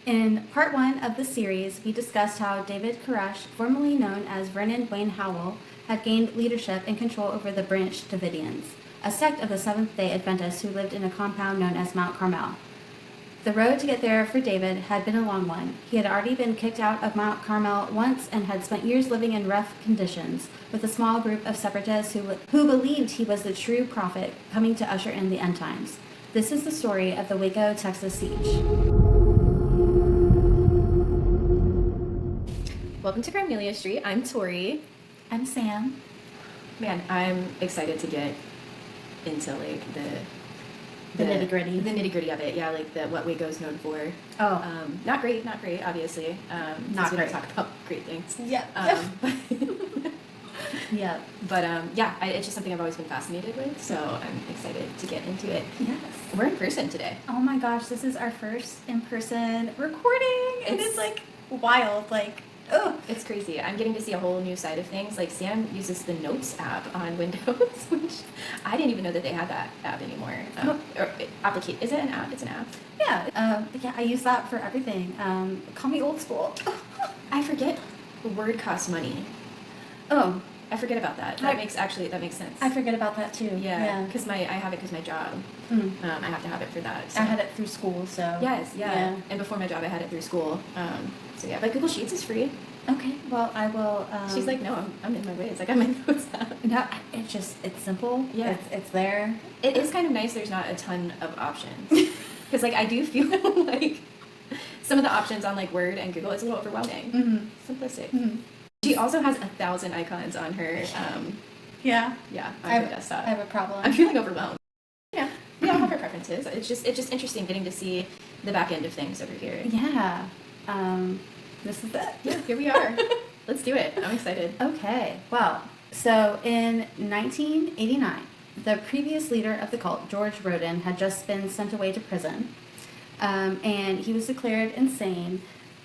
In part 1 of the series, we discussed how David Koresh, formerly known as Vernon Wayne Howell, had gained leadership and control over the Branch Davidians, a sect of the Seventh-day Adventists who lived in a compound known as Mount Carmel. The road to get there for David had been a long one. He had already been kicked out of Mount Carmel once and had spent years living in rough conditions with a small group of separatists who believed he was the true prophet coming to usher in the end times. This is the story of the Waco, Texas siege. Welcome to Carmelia Street. I'm Tori. I'm Sam. Man, I'm excited to get into like the nitty gritty. The nitty gritty of it. Yeah, like what Waco's known for. Oh. Not great, obviously. Not we great. don't talk about great things. Yeah. Yeah. But it's just something I've always been fascinated with, so I'm excited to get into it. Yes. We're in person today. Oh my gosh, this is our first in-person recording. It's like wild, like, oh. It's crazy. I'm getting to see a whole new side of things. Like Sam uses the Notes app on Windows, which I didn't even know that they had that app anymore. Is it an app? It's an app. Yeah. Yeah, I use that for everything. Call me old school. I forget Word costs money. Oh. I forget about that. That makes sense. I forget about that too. Yeah, because I have it because my job. I have to have it for that. So. I had it through school, so. Yes, yeah. And before my job, I had it through school. So yeah, but Google Sheets is free. Okay, well, I will. She's like, no, I'm in my ways. I got my notes app. No, it's simple. Yeah. It's there. It is kind of nice. There's not a ton of options. Because like I do feel like some of the options on like Word and Google is a little overwhelming. Mm-hmm. Simplistic. Mm-hmm. She also has 1,000 icons on her. Yeah. Yeah, on her desktop. I have a problem. I'm feeling overwhelmed. Yeah, we all have our preferences. It's just interesting getting to see the back end of things over here. Yeah. This is it. Yeah, here we are. Let's do it. I'm excited. Okay. Well, so in 1989, the previous leader of the cult, George Roden, had just been sent away to prison, and he was declared insane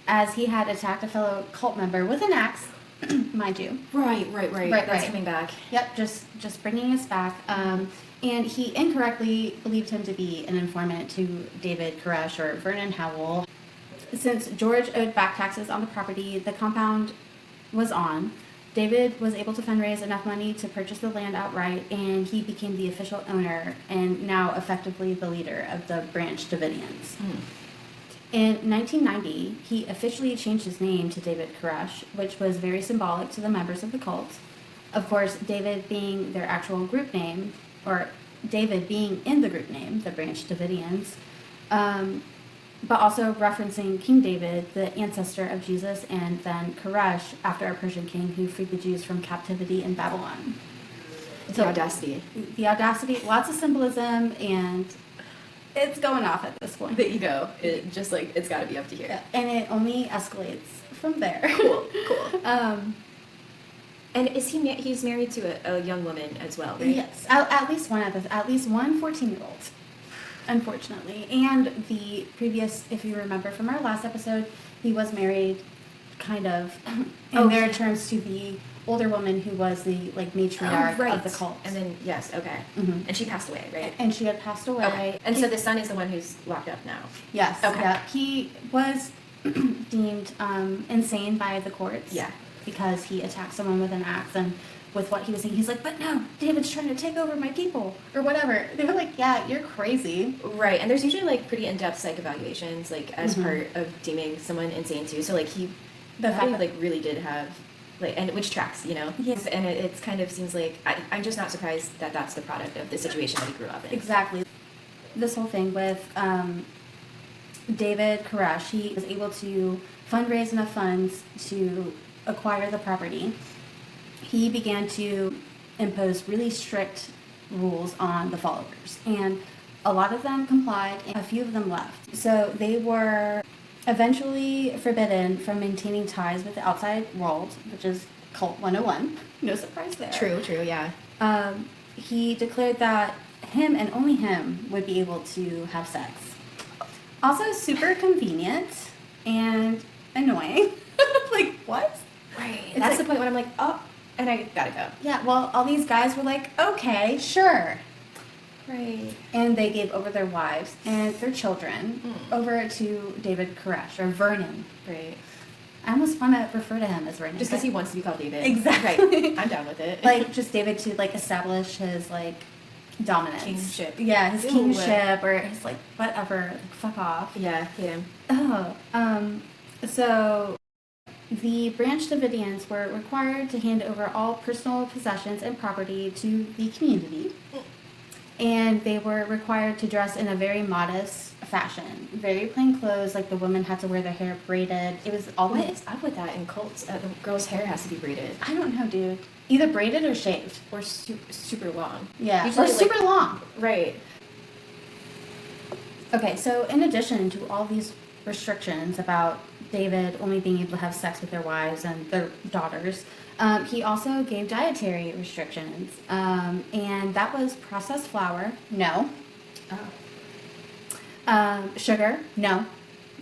as he had attacked a fellow cult member with an axe. Mind you. Right. That's coming back. Yep, just bringing us back. And he incorrectly believed him to be an informant to David Koresh or Vernon Howell. Since George owed back taxes on the property the compound was on, David was able to fundraise enough money to purchase the land outright, and he became the official owner and now effectively the leader of the Branch Davidians. In 1990, he officially changed his name to David Koresh, which was very symbolic to the members of the cult. Of course, David being their actual group name, or David being in the group name, the Branch Davidians, but also referencing King David, the ancestor of Jesus, and then Koresh, after a Persian king who freed the Jews from captivity in Babylon. The audacity. The audacity, lots of symbolism, and it's going off at this point. The ego, it's got to be up to here. Yeah, and it only escalates from there. Cool. And is he's married to a young woman as well, right? Yes, at least one 14-year-old, unfortunately. And the previous, if you remember from our last episode, he was married, kind of, in their terms, to the older woman who was the matriarch of the cult. And then okay. Mm-hmm. And she passed away, right? And she had passed away. Okay. And so the son is the one who's locked up now. Yes. Okay. Yeah. He was deemed insane by the courts. Yeah. Because he attacked someone with an axe, and with what he was saying, he's like, but no, David's trying to take over my people, or whatever. They were like, yeah, you're crazy. Right. And there's usually pretty in-depth psych evaluations as part of deeming someone insane too. So he really did have and which tracks, Yes. And it's kind of seems like I'm just not surprised that that's the product of the situation that he grew up in. Exactly. This whole thing with David Koresh, he was able to fundraise enough funds to acquire the property. He began to impose really strict rules on the followers, and a lot of them complied, and a few of them left. So they were eventually forbidden from maintaining ties with the outside world, which is Cult 101. No surprise there. True, yeah. He declared that him and only him would be able to have sex. Also super convenient and annoying. Like, what? Right. That's the point when I'm like, oh, and I gotta go. Yeah, well, all these guys were like, okay, sure. Right. And they gave over their wives and their children over to David Koresh, or Vernon. Right. I almost want to refer to him as Vernon. Just because he wants to be called David. Exactly. Right. I'm down with it. Like, just David to, like, establish his, like, dominance. Kingship. Yeah, his Ew. kingship, or his, like, whatever. Like, fuck off. Yeah, hate him. So the Branch Davidians were required to hand over all personal possessions and property to the community. And they were required to dress in a very modest fashion. Very plain clothes, like the women had to wear their hair braided. It was all What is up with that in cults? The girl's hair has to be braided. I don't know, dude. Either braided or shaved. Or super long. Yeah, Usually, or super like, long. Right. Okay, so in addition to all these restrictions about David only being able to have sex with their wives and their daughters, he also gave dietary restrictions. And that was processed flour, no. Sugar, no.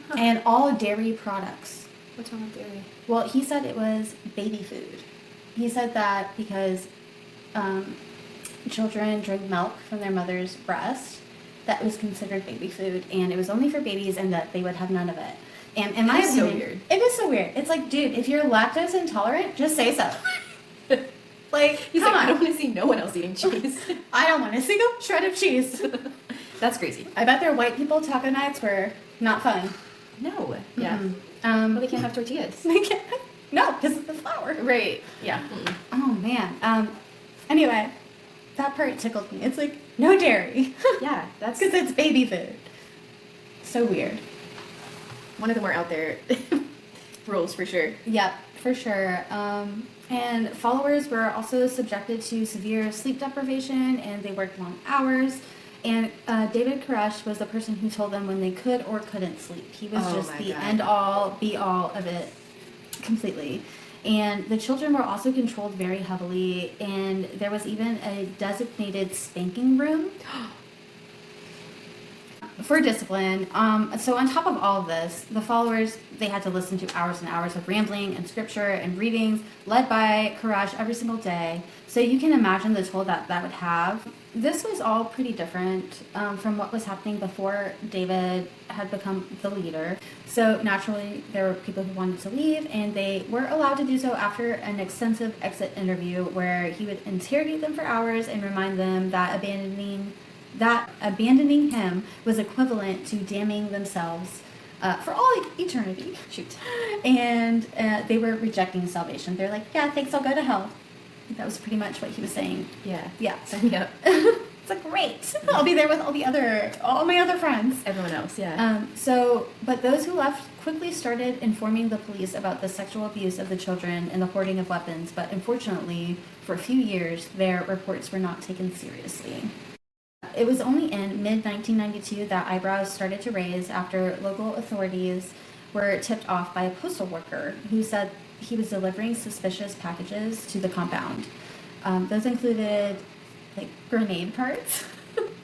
Huh. And all dairy products. What's wrong with dairy? Well, he said it was baby food. He said that because children drink milk from their mother's breast, that was considered baby food, and it was only for babies, and that they would have none of it. And in my That is so opinion, weird. it is so weird. It's like, dude, if you're lactose intolerant, just say so. Like, He's come like, on. I don't want to see no one else eating cheese. I don't want a single shred of cheese. That's crazy. I bet their white people taco nights were not fun. No. Yeah. Mm-mm. Well, they can't have tortillas. They can't. No, because of the flour. Right. Yeah. Mm-mm. Oh man. Anyway, that part tickled me. It's like no dairy. Yeah, that's Because it's baby food. So weird. one of the more out there rules for sure. Yep, for sure. And followers were also subjected to severe sleep deprivation, and they worked long hours. And David Koresh was the person who told them when they could or couldn't sleep. He was Oh just my the God. end all, be all of it completely. And the children were also controlled very heavily, and there was even a designated spanking room for discipline. So on top of all of this, the followers, they had to listen to hours and hours of rambling and scripture and readings led by Koresh every single day. So you can imagine the toll that that would have. This was all pretty different from what was happening before David had become the leader. So naturally, there were people who wanted to leave, and they were allowed to do so after an extensive exit interview where he would interrogate them for hours and remind them that abandoning him was equivalent to damning themselves for all eternity. Shoot. And they were rejecting salvation. They're like, yeah, thanks, I'll go to hell. That was pretty much what he was saying. Yeah. Yeah. Sign me up. It's like, great. I'll be there with all my other friends. Everyone else, yeah. But those who left quickly started informing the police about the sexual abuse of the children and the hoarding of weapons, but unfortunately, for a few years, their reports were not taken seriously. It was only in mid-1992 that eyebrows started to raise after local authorities were tipped off by a postal worker who said he was delivering suspicious packages to the compound. Those included, like, grenade parts.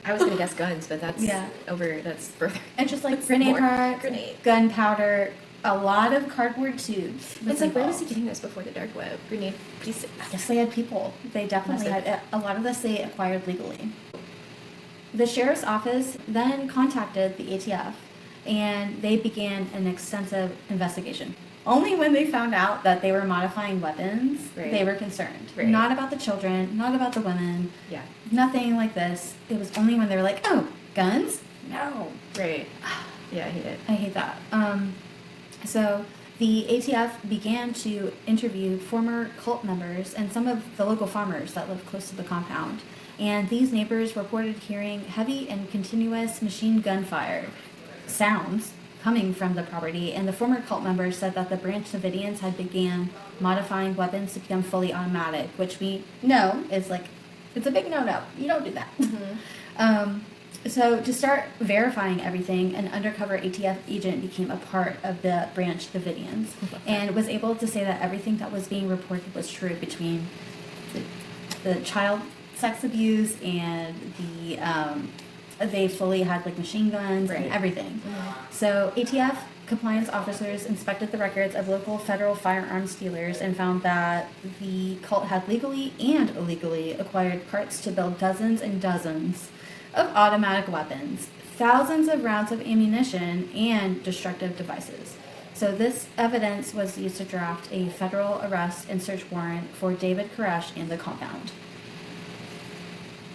I was gonna guess guns, but that's Yeah. that's further. And just, like, That's grenade more. parts, Grenade. gunpowder, a lot of cardboard tubes. It's like, where was he involved. getting this before the dark web? Grenade pieces. I guess they had people. They definitely Must had. A lot of this they acquired legally. The sheriff's office then contacted the ATF, and they began an extensive investigation. Only when they found out that they were modifying weapons, Right. they were concerned. Right. Not about the children, not about the women, Yeah. nothing like this. It was only when they were like, oh, guns? No. Right. Yeah, I hate it. I hate that. So the ATF began to interview former cult members and some of the local farmers that lived close to the compound. And these neighbors reported hearing heavy and continuous machine gun fire sounds coming from the property. And the former cult members said that the Branch Davidians had began modifying weapons to become fully automatic, which we know is like, it's a big no-no. You don't do that. So to start verifying everything, an undercover ATF agent became a part of the Branch Davidians and was able to say that everything that was being reported was true between the child sex abuse and they fully had like machine guns and Right. everything. So ATF compliance officers inspected the records of local federal firearms dealers and found that the cult had legally and illegally acquired parts to build dozens and dozens of automatic weapons, thousands of rounds of ammunition, and destructive devices. So this evidence was used to draft a federal arrest and search warrant for David Koresh and the compound.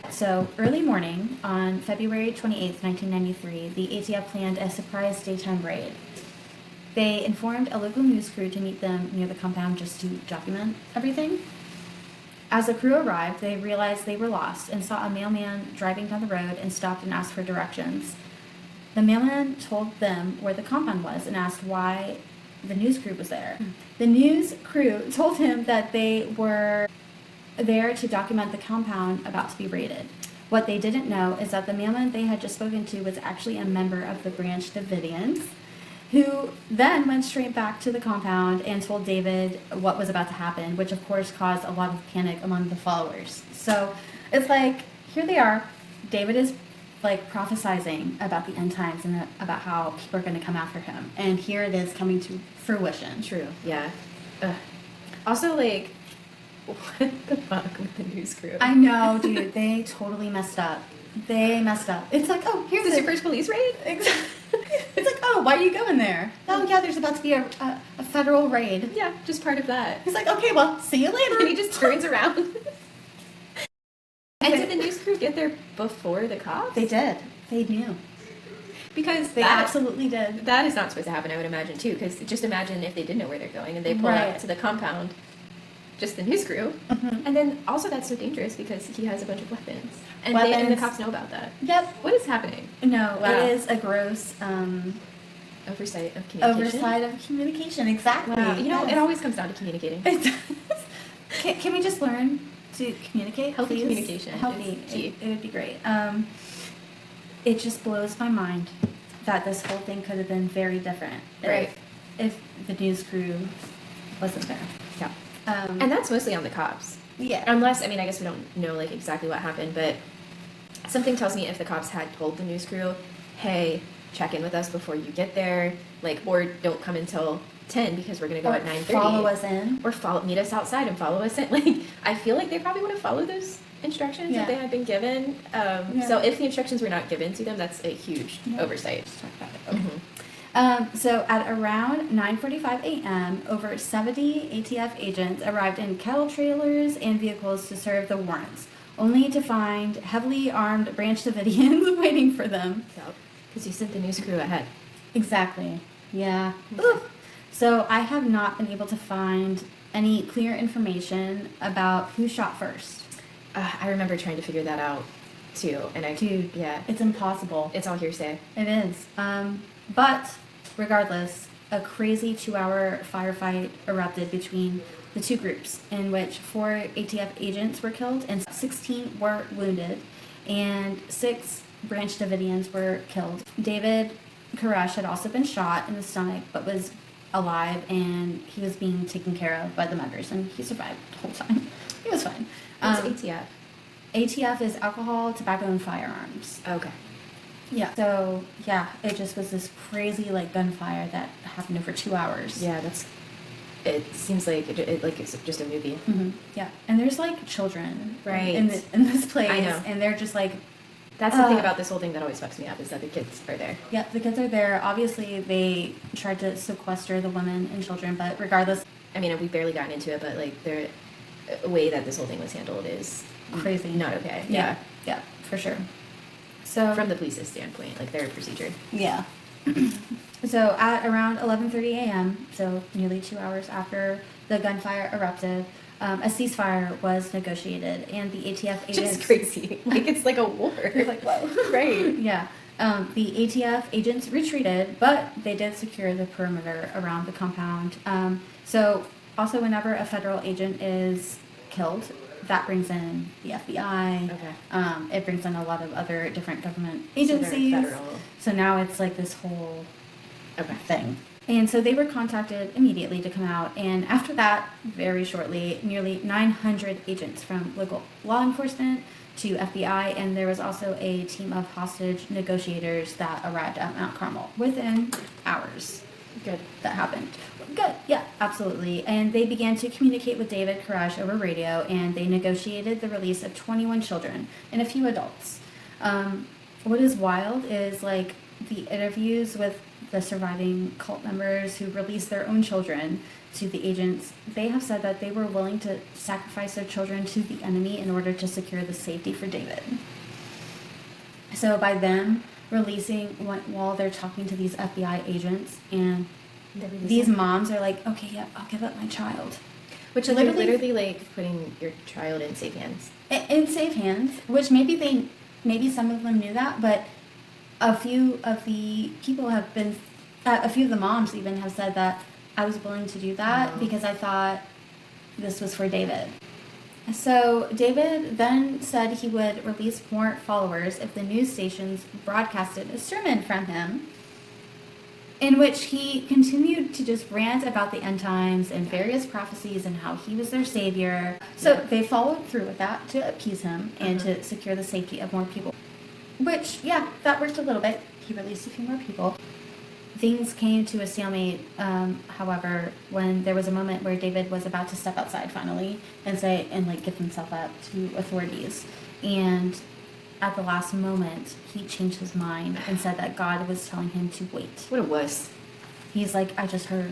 So early morning on February 28, 1993, the ATF planned a surprise daytime raid. They informed a local news crew to meet them near the compound just to document everything. As the crew arrived, they realized they were lost and saw a mailman driving down the road and stopped and asked for directions. The mailman told them where the compound was and asked why the news crew was there. The news crew told him that they were there to document the compound about to be raided. What they didn't know is that the mailman they had just spoken to was actually a member of the Branch Davidians, who then went straight back to the compound and told David what was about to happen, which of course caused a lot of panic among the followers. So it's like, here they are. David is like prophesizing about the end times and about how people are going to come after him. And here it is coming to fruition. True. Yeah. Also, like, what the fuck with the news crew? I know, dude. They totally messed up. They messed up. It's like, oh, here's Is this your first police raid? Exactly. It's like, oh, why are you going there? Oh, yeah, there's about to be a federal raid. Yeah, just part of that. He's like, okay, well, see you later. And he just turns around. And did the news crew get there before the cops? They did. They knew. Because They absolutely did. that is not supposed to happen, I would imagine, too. Because just imagine if they did know where they're going and they pull Right. up to the compound, just the news crew. Mhm. And then also that's so dangerous because he has a bunch of weapons. And, Weapons. and the cops know about that. Yep. What is happening? No, Wow. it is a gross Oversight of communication. oversight of communication. Exactly. Wow. You know, Yes. it always comes down to communicating. It does. Can we just learn to communicate? Healthy please? communication Healthy. is key. It would be great. It just blows my mind that this whole thing could have been very different. Right. If the news crew wasn't there. Yeah. Um, And that's mostly on the cops. yeah. Unless, I mean, I guess we don't know, like, exactly what happened, but something tells me if the cops had told the news crew, hey, check in with us before you get there, like, or don't come until 10 because we're going to go Or at 9:30. follow us in. Or meet us outside and follow us in. Like, I feel like they probably would have followed those instructions Yeah. if they had been given. Yeah. So if the instructions were not given to them, that's a huge Yeah. oversight. Let's talk about it. Okay. Mhm. So at around 9:45 a.m., over 70 ATF agents arrived in cattle trailers and vehicles to serve the warrants, only to find heavily armed Branch Davidians waiting for them. Because you sent the news crew ahead. Exactly. Yeah. Okay. Oof. So I have not been able to find any clear information about who shot first. I remember trying to figure that out, too. And Dude, yeah, it's impossible. it's all hearsay. It is. But regardless, a crazy 2-hour firefight erupted between the two groups, in which 4 ATF agents were killed and 16 were wounded, and 6 Branch Davidians were killed. David Koresh had also been shot in the stomach, but was alive, and he was being taken care of by the members, and he survived the whole time. He was fine. What's ATF? ATF is alcohol, tobacco, and firearms. Okay. Yeah. So yeah, it just was this crazy like gunfire that happened over 2 hours. Yeah, it seems like like it's just a movie. Mm-hmm. Yeah, and there's like children Right. in this place, I know. and they're just like, That's the thing about this whole thing that always fucks me up is that the kids are there. yeah, the kids are there. Obviously, they tried to sequester the women and children, but regardless, I mean, we've barely gotten into it, but like the way that this whole thing was handled is crazy. not okay. Yeah, yeah, for sure. So From the police's standpoint, like their procedure. yeah. So at around 11:30 a.m., so nearly 2 hours after the gunfire erupted, a ceasefire was negotiated, and the ATF agents. Just crazy. Like it's like a war. You're like, whoa. Right. Yeah. The ATF agents retreated, but they did secure the perimeter around the compound. So also whenever a federal agent is killed, that brings in the FBI. Okay. It brings in a lot of other different government So they're agencies. federal. So now it's like this whole Okay. thing. And so they were contacted immediately to come out. And after that, very shortly, nearly 900 agents from local law enforcement to FBI, and there was also a team of hostage negotiators that arrived at Mount Carmel within hours. Good. That happened. Good. Yeah, absolutely. And they began to communicate with David Koresh over radio, and they negotiated the release of 21 children and a few adults. What is wild is like the interviews with the surviving cult members who released their own children to the agents. They have said that they were willing to sacrifice their children to the enemy in order to secure the safety for David. So by them releasing while they're talking to these FBI agents, and these moms are like, okay, yeah, I'll give up my child. Which like, literally like putting your child in safe hands. In safe hands, which maybe some of them knew that, but a few of the people have been, a few of the moms even have said that I was willing to do that because I thought this was for David. So David then said he would release more followers if the news stations broadcasted a sermon from him in which he continued to just rant about the end times and various prophecies and how he was their savior. So they followed through with that to appease him and to secure the safety of more people. Which, yeah, that worked a little bit. He released a few more people. Things came to a stalemate, however, when there was a moment where David was about to step outside finally and say, and like give himself up to authorities. And at the last moment, he changed his mind and said that God was telling him to wait. What a wuss. He's like, I just heard.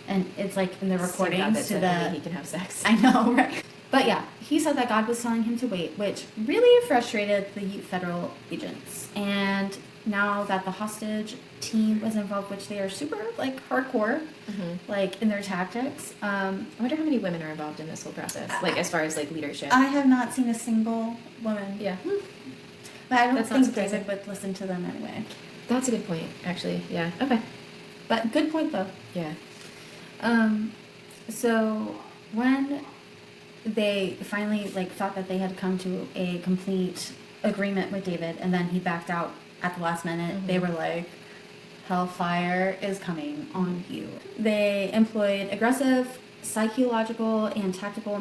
And it's like in the recordings so that he can have sex. I know, right? But yeah, he said that God was telling him to wait, which really frustrated the federal agents. And now that the hostage team was involved, which they are super like hardcore, like in their tactics. I wonder how many women are involved in this whole process, like as far as like leadership. I have not seen a single woman. Yeah. But I don't think David would listen to them anyway. That's a good point, actually. Yeah. Okay. But good point though. Yeah. So when they finally like thought that they had come to a complete agreement with David, and then he backed out at the last minute, they were like, hellfire is coming on you. They employed aggressive psychological and tactical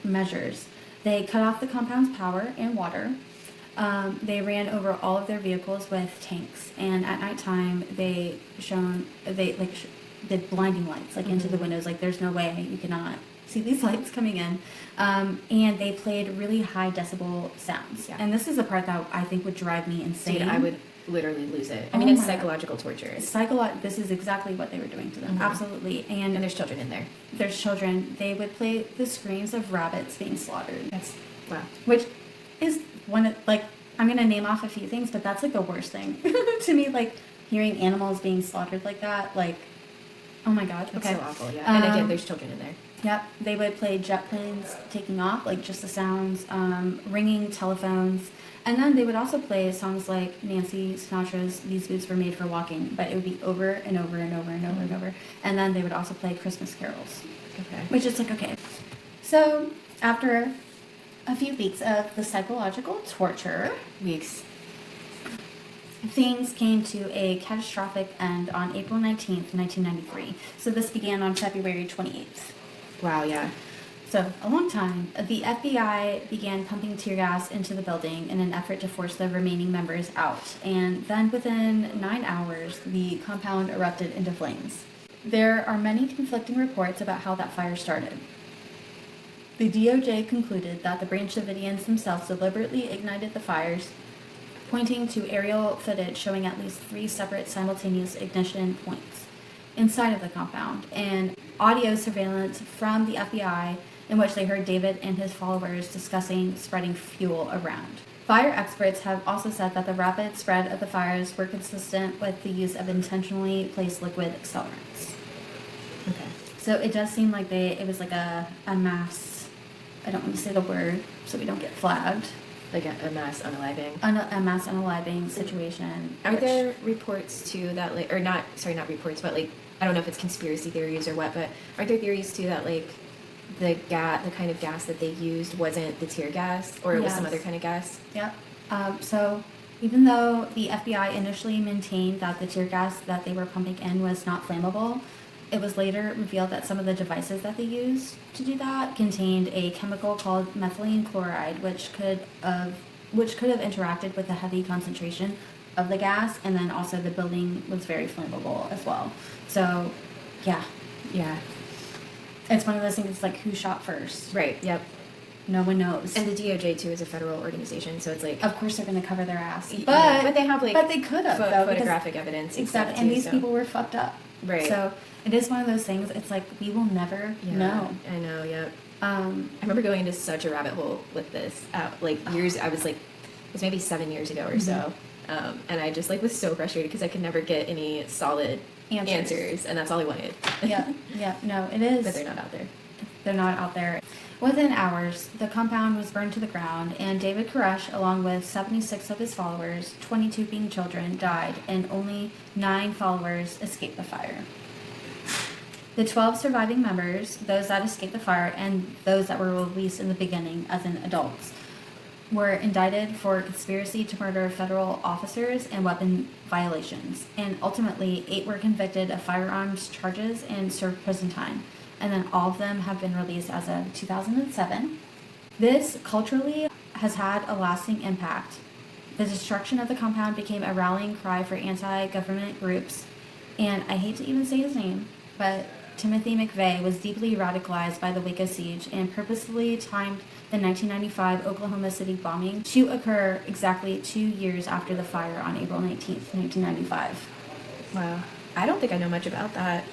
measures. They cut off the compound's power and water. They ran over all of their vehicles with tanks, and at nighttime they did blinding lights like into the windows. Like there's no way you cannot see these lights coming in. And they played really high decibel sounds. Yeah. And this is the part that I think would drive me insane. Dude, I would literally lose it. I mean, it's psychological torture. This is exactly what they were doing to them. Absolutely. And there's children in there. There's children. They would play the screams of rabbits being slaughtered. That's, wow. Which is one of, like, I'm going to name off a few things, but that's like the worst thing to me, like hearing animals being slaughtered like that. Like, oh my God. That's so awful, yeah. And again, there's children in there. Yep. They would play jet planes taking off, like just the sounds, ringing telephones. And then they would also play songs like Nancy Sinatra's These Boots Were Made for Walking, but it would be over and over and over and over and over. And then they would also play Christmas carols. Okay. Which is like, okay. So after a few weeks of the psychological torture, things came to a catastrophic end on April 19th, 1993. So this began on February 28th. Wow, yeah. So, a long time. The FBI began pumping tear gas into the building in an effort to force the remaining members out. And then within 9 hours, the compound erupted into flames. There are many conflicting reports about how that fire started. The DOJ concluded that the Branch Davidians themselves deliberately ignited the fires, pointing to aerial footage showing at least 3 separate simultaneous ignition points inside of the compound, and audio surveillance from the FBI in which they heard David and his followers discussing spreading fuel around. Fire experts have also said that the rapid spread of the fires were consistent with the use of intentionally placed liquid accelerants. Okay. So it does seem like it was like a mass, I don't want to say the word so we don't get flagged. Like a mass unaliving. A mass unaliving situation. Are there reports too that like, or not reports, but like, I don't know if it's conspiracy theories or what, but are there theories too that like the kind of gas that they used wasn't the tear gas, or it was some other kind of gas? Yep. So even though the FBI initially maintained that the tear gas that they were pumping in was not flammable, it was later revealed that some of the devices that they used to do that contained a chemical called methylene chloride, which could have interacted with the heavy concentration of the gas, and then also the building was very flammable as well. So, yeah. Yeah. It's one of those things like who shot first. Right, yep. No one knows. And the DOJ too is a federal organization, so it's like, of course they're going to cover their ass. but they have like, but they could have photographic evidence. Exactly, and these people were fucked up. Right. So it is one of those things. It's like we will never know. I know. Yeah. I remember going into such a rabbit hole with this, like years. I was like, it was maybe 7 years ago or so, and I just like was so frustrated because I could never get any solid answers, and that's all I wanted. Yeah. No, it is. But they're not out there. They're not out there. Within hours, the compound was burned to the ground, and David Koresh, along with 76 of his followers, 22 being children, died, and only 9 followers escaped the fire. The 12 surviving members, those that escaped the fire, and those that were released in the beginning as in adults, were indicted for conspiracy to murder federal officers and weapon violations, and ultimately 8 were convicted of firearms charges and served prison time. And then all of them have been released as of 2007. This culturally has had a lasting impact. The destruction of the compound became a rallying cry for anti-government groups, and I hate to even say his name, but Timothy McVeigh was deeply radicalized by the Waco siege and purposefully timed the 1995 Oklahoma City bombing to occur exactly 2 years after the fire on April 19th, 1995. Wow. I don't think I know much about that.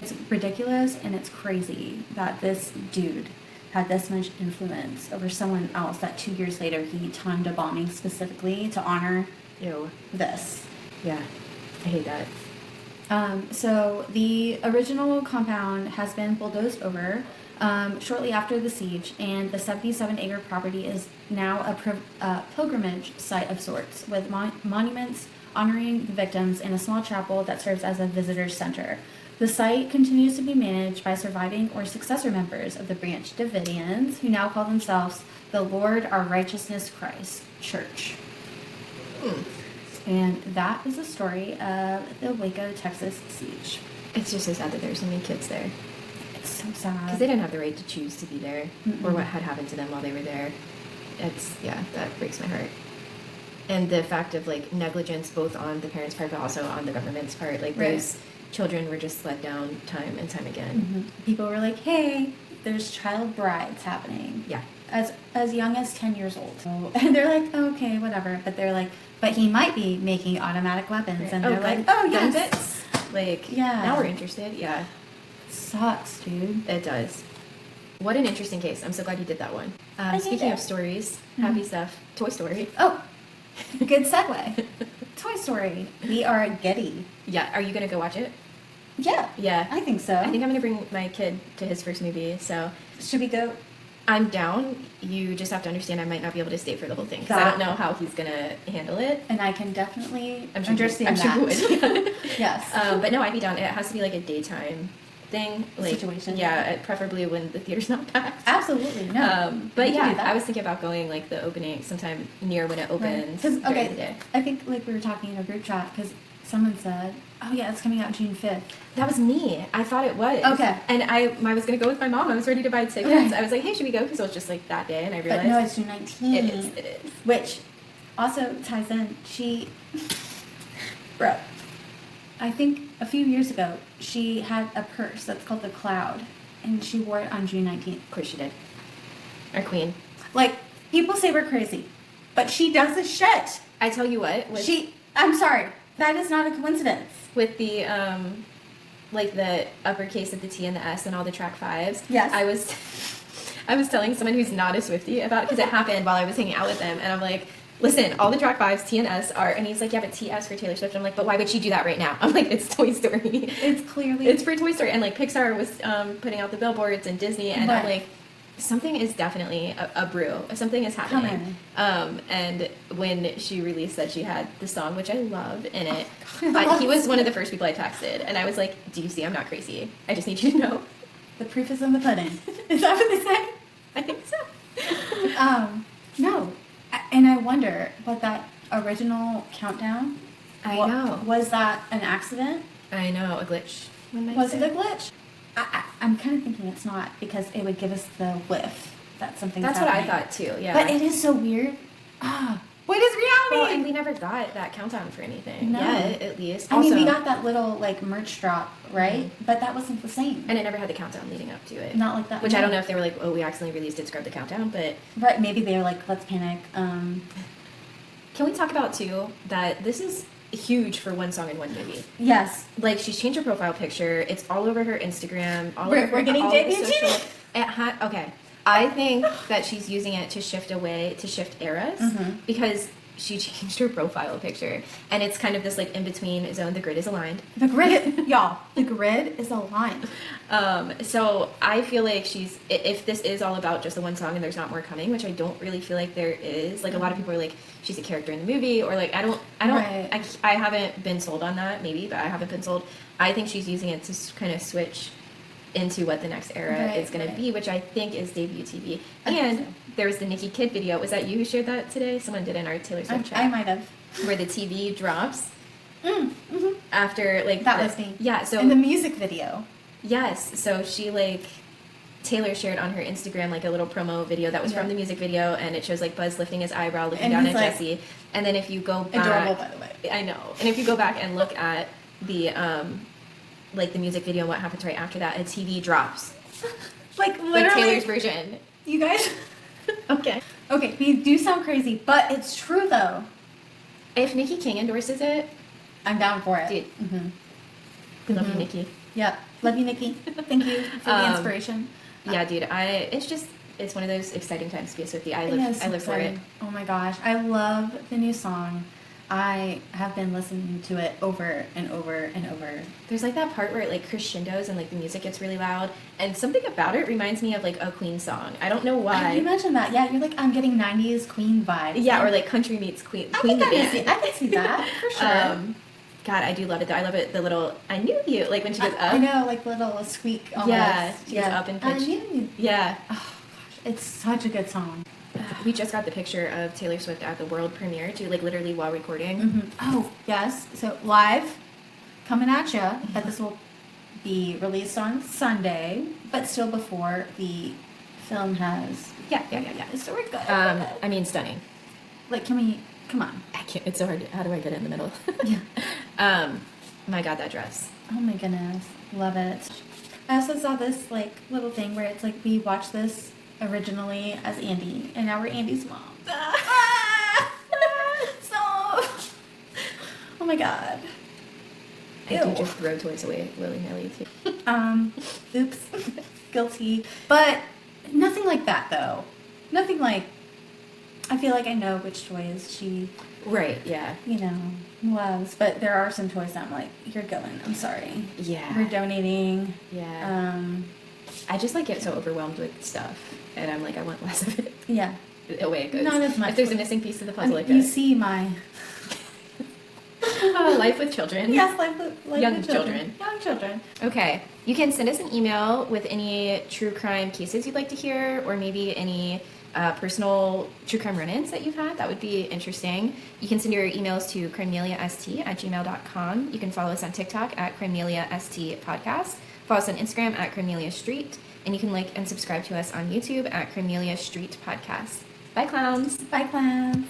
It's ridiculous and it's crazy that this dude had this much influence over someone else that 2 years later he timed a bombing specifically to honor this. Yeah, I hate that. So the original compound has been bulldozed over shortly after the siege, and the 77-acre property is now a pilgrimage site of sorts with monuments honoring the victims and a small chapel that serves as a visitor center. The site continues to be managed by surviving or successor members of the Branch Davidians, who now call themselves the Lord Our Righteousness Christ Church. And that is the story of the Waco, Texas siege. It's just so sad that there's so many kids there. It's so sad. Because they didn't have the right to choose to be there, or what had happened to them while they were there. That breaks my heart. And the fact of like negligence both on the parents' part but also on the government's part, like those children were just let down time and time again. People were like, hey, there's child brides happening. Yeah. As young as 10 years old. And they're like, okay, whatever. But they're like, but he might be making automatic weapons. And they're like, oh, yes. Like, now we're interested. Yeah. Sucks, dude. It does. What an interesting case. I'm so glad you did that one. Speaking of stories, happy stuff, Toy Story. Oh, good segue. Toy Story. We are giddy. Yeah. Are you going to go watch it? Yeah. Yeah. I think so. I think I'm going to bring my kid to his first movie, so. Should we go? I'm down. You just have to understand I might not be able to stay for the whole thing because I don't know how he's going to handle it. And I can definitely understand I'm that. sure you would. Yes. But no, I'd be down. It has to be like a daytime thing. Like, situation. Yeah, preferably when the theater's not packed. Absolutely. No. But yeah, I was thinking about going like the opening sometime near when it opens. Because, during the day. I think like we were talking in a group chat because someone said, oh yeah, it's coming out June 5th. That was me. I thought it was. Okay. And I was going to go with my mom. I was ready to buy tickets. Okay. I was like, hey, should we go? Because it was just like that day. And I realized. But no, it's June 19th. It is. Which also ties in. Bro. I think a few years ago, she had a purse that's called the Cloud. And she wore it on June 19th. Of course she did. Our queen. Like, people say we're crazy. But she does this shit. I tell you what. I'm sorry. That is not a coincidence. With the, like the uppercase of the T and the S and all the track 5s. Yes. I was telling someone who's not a Swiftie about it because it happened while I was hanging out with them. And I'm like, listen, all the track 5s, T and S are, and he's like, yeah, but TS for Taylor Swift. I'm like, but why would she do that right now? I'm like, it's Toy Story. It's clearly. It's for Toy Story. And like Pixar was putting out the billboards and Disney. And I'm like, something is definitely a brew. Something is happening. And when she released that she had the song, which I love, in it, he was one of the first people I texted. And I was like, do you see I'm not crazy? I just need you to know. The proof is in the pudding. Is that what they say? I think so. No. And I wonder, what that original countdown, I know. Was that an accident? I know, a glitch. Was it a glitch? I'm kind of thinking it's not, because it would give us the whiff that something's That's happening. what I thought too, yeah. But it is so weird. What is reality? Well, and we never got that countdown for anything. No. Yet, at least. I mean, we Also- got that little, like, merch drop, right? But that wasn't the same. And it never had the countdown leading up to it. Not like that. Which I don't know if they were like, oh, we accidentally released it, scrub the countdown, but... Right, maybe they were like, let's panic. Can we talk about, too, that this is huge for one song in one movie? Yes. Like, she's changed her profile picture. It's all over her Instagram. We're getting all over David social. TV. Okay. I think that she's using it to shift eras because she changed her profile picture. And it's kind of this, like, in-between zone. The grid is aligned. The grid, y'all, the grid is aligned. So I feel like if this is all about just the one song and there's not more coming, which I don't really feel like there is. Like, a lot of people are like, she's a character in the movie, or like, I haven't been sold on that, maybe, but I haven't been sold. I think she's using it to kind of switch into what the next era is going to be, which I think is debut TV. And there was the Nicki Kid video. Was that you who shared that today? Someone did in our Taylor Swift chat. I might have. Where the TV drops after, like... That was me. Yeah, so... In the music video. Yes, so she, like... Taylor shared on her Instagram, like, a little promo video that was from the music video, and it shows, like, Buzz lifting his eyebrow, looking down at Jessie. And then if you go back... Adorable, by the way. I know. And if you go back and look at the, like, the music video and what happens right after that, a TV drops. Like, literally. Like Taylor's version. You guys... Okay. Okay, we do sound crazy, but it's true, though. If Nicki King endorses it... I'm down for it. Dude. We love you, Nicki. Yep. Love you, Nicki. Thank you for the inspiration. Yeah, dude. It's one of those exciting times to be a Swiftie. I live for it. Oh my gosh. I love the new song. I have been listening to it over and over and over. There's like that part where it like crescendos and like the music gets really loud, and something about it reminds me of like a Queen song. I don't know why. You mentioned that. Yeah, you're like, I'm getting 90s Queen vibes. Yeah, or like country meets Queen. I Queen the can band. see that for sure. God, I do love it though. I love it. The little I knew you, like when she goes up. I know, like little squeak almost. Yeah, she goes up in pitch. I knew you. Yeah. Oh gosh, it's such a good song. We just got the picture of Taylor Swift at the world premiere, too, like literally while recording. Oh, yes. So live, coming at ya. But this will be released on Sunday, but still before the film has. Yeah. So we're good. I mean, stunning. Like, come on. I can't. It's so hard. How do I get it in the middle? Yeah. My God, that dress. Oh my goodness, love it. I also saw this like little thing where it's like we watched this originally as Andy, and now we're Andy's mom. So, oh my God. I do just throw toys away willy-nilly too. Oops, guilty. But nothing like that though. Nothing like. I feel like I know which toys she. Right. Yeah. Loves. But there are some toys that I'm like, you're going. I'm sorry. Yeah. We're donating. Yeah. I just like get so overwhelmed with stuff, and I'm like, I want less of it. Yeah. Away it goes. Not as much. If there's a missing piece of the puzzle, you see my. Life with children. Yes, life with Young children. Young children. Okay. You can send us an email with any true crime cases you'd like to hear, or maybe any personal true crime run-ins that you've had. That would be interesting. You can send your emails to crimeliast@gmail.com. You can follow us on TikTok at crimeliast podcast. Follow us on Instagram at crimeliastreet. And you can like and subscribe to us on YouTube at Crimelia Street Podcast. Bye, clowns. Bye, clowns.